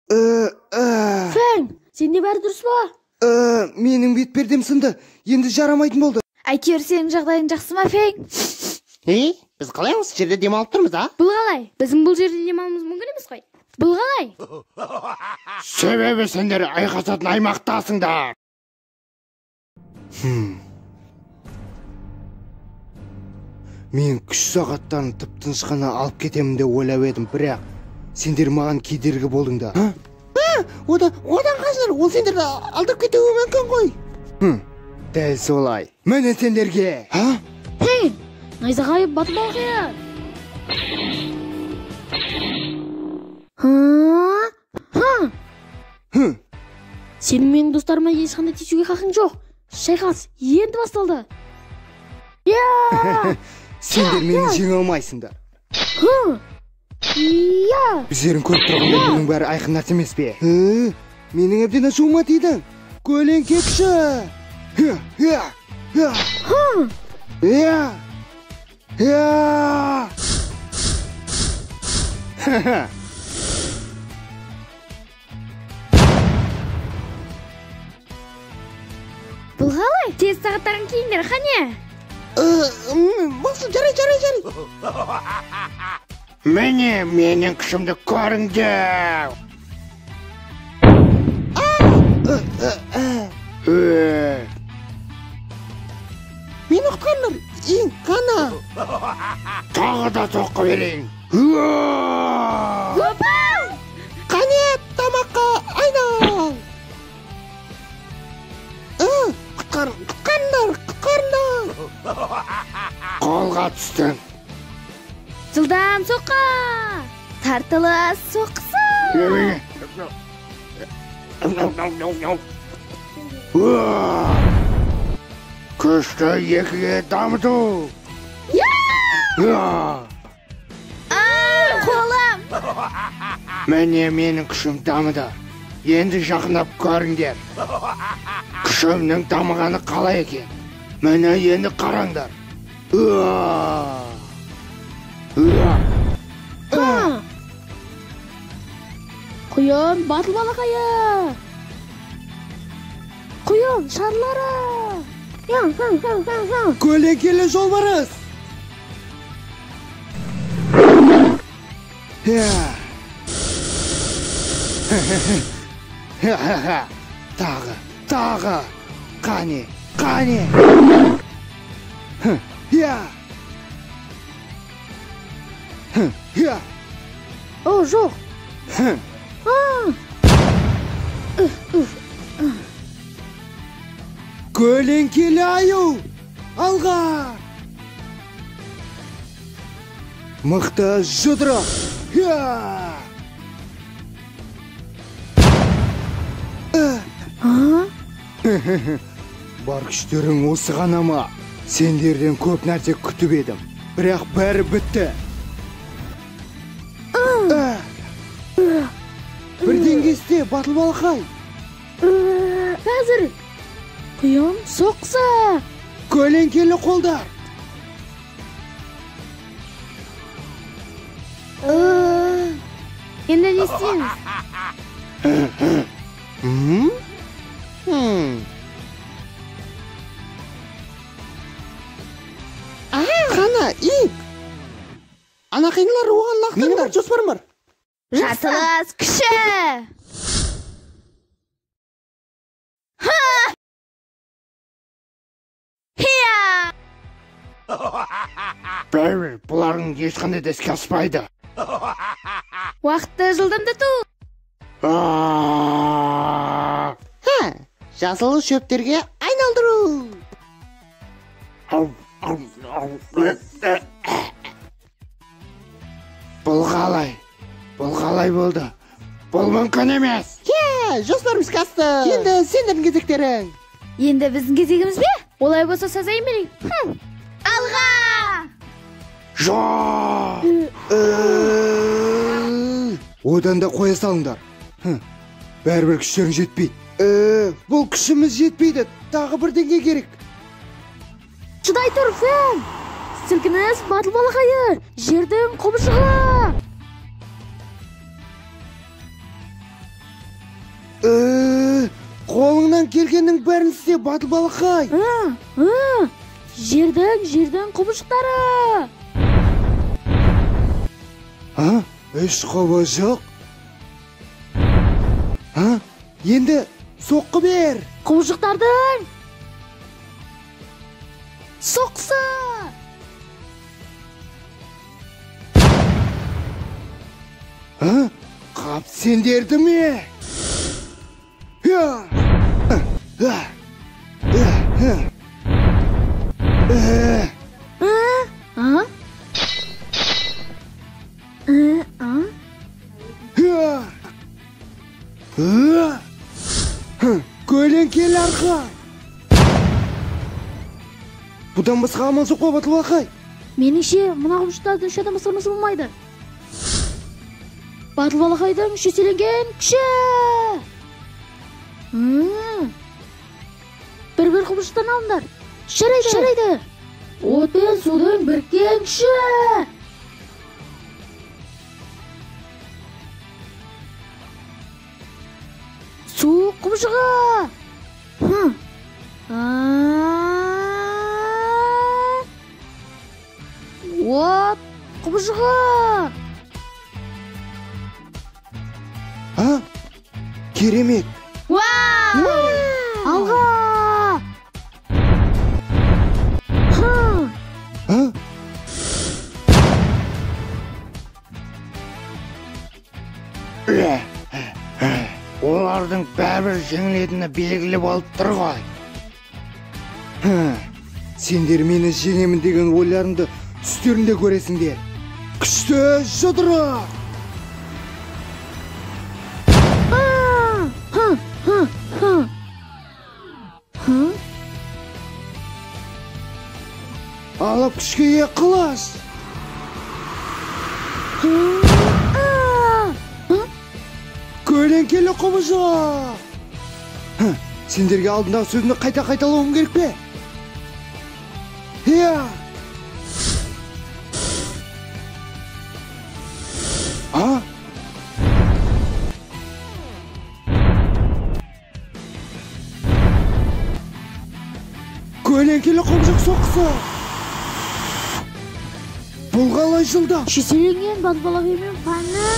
Фәң, сенде бәрі дұрыс ба? Менің бетпердем сынды. Енді жарамайтын болды. Әйтеуір сенің жағдайың жақсы ма, Фәң? Біз қалай осы жерде демалып тұрмыз, а? Бұл қалай? Біздің бұл жерде демалуымыз мүмкін емес қой. Бұл қалай? Себебі сендер айқасатын аймақтасыңдар. Мен күш сағаттарын тып-тыныш қана алып кетемін деп ойлап едім, бірақ сендер маған кедергі болдыңдар. Одан қашыр, ол сендерді алдырып кетуі мүмкін ғой. Дәл солай. Міне сендерге. Фәң, найзағай батып алғыр. Сенің менің достарыма ешқандай тиісуге хақың жоқ. Шайқас енді басталды. Сендер мені жеңе алмайсыңдар. Біздерін көріп тұрғанда бұның бәрі айқын нәрсе емес пе? Менің әбден ашуыма тидің. Көлеңке күші. Бұл қалай? Тез сағаттарын киіңдер, қане? Мақсым, жарай. Міне, менің күшімді көріңдер. Мені құтқарыңдар, ең қана. Тағы да соққы берейін. Қане, тамаққа айнал. Құтқарыңдар. Қолға түстің. Жылдам соққа! Тартылы соққысы! Күшті екіге дамыту. Қолым! Міне менің күшім дамыды. Енді жақындап көріңдер. Күшімнің дамығаны қалай екен? Міне енді қараңдар. Құйын, батыл балақайы! Құйын, шарлары! Көлеңкелі жолбарыс! Тағы! Қане! О, жоқ! Көлеңкелі аю! Алға! Мықты жұдырық! Бар күштерің осы ғана ма? Сендерден көп нәрсе күтіп едім, бірақ бәрі бітті. Бірден кесте, батыл балақай. Қазір құйын соқса. Көлеңкелі қолдар. Енді не істейміз? Қана, ип! Ана қиналар оған лақтыңдар. Менің бір жоспарым бар. Жатылыс күші! Бәрі, бұлардың ешқандай да іске аспайды. Уақытты жылдамдату. Жасыл шөптерге айналдыру. Бұл қалай болды? Бұл мүмкін емес. Жоспар іске асты. Енді сендердің кезектерің. Енді біздің кезегіміз бе? Олай болса сазайын берейін. Алға! Жоқ! Одан да қоя салыңдар. Бәрібір күштерің жетпейді. Бұл күшіміз жетпейді. Тағы бірдеңе керек. Шыдай тұр, Фән! Сілкініс батыл балақайы! Жердің құбышығы! Қолыңнан келгеннің бәрін істе, батыл балақай. Жердің құбыжықтары. Үш құбыжық? Енді соққы бер. Құбыжықтардың соққысы. Қап сендерді ме? Көлеңкелі арқа. Бұдан басқа амал жоқ па, батыл балақай? Меніңше, мына құбыжықтардың үш адам басқармасы болмайды. Батыл балақайдың үш еселенген күші. Бір құбыжықтан алыңдар. Жарайды. От пен судың біріккен күші. Су құбыжығы. От құбыжығы. Керемет. Алға. Олардың бәрібір жеңілетіні белгілі болып тұр ғой. Сендер мені жеңемін деген ойларыңды түстерінде көресіңдер. Күшті жұдырық. Алып күшке қылаш. Көлеңкелі құбыжық. Сендерге алдындағы сөзімді қайталауым керек пе? Көлеңкелі құбыжық соққысы. Бұл қалай жылдам? Шеселенген батыл балақаймен пәні.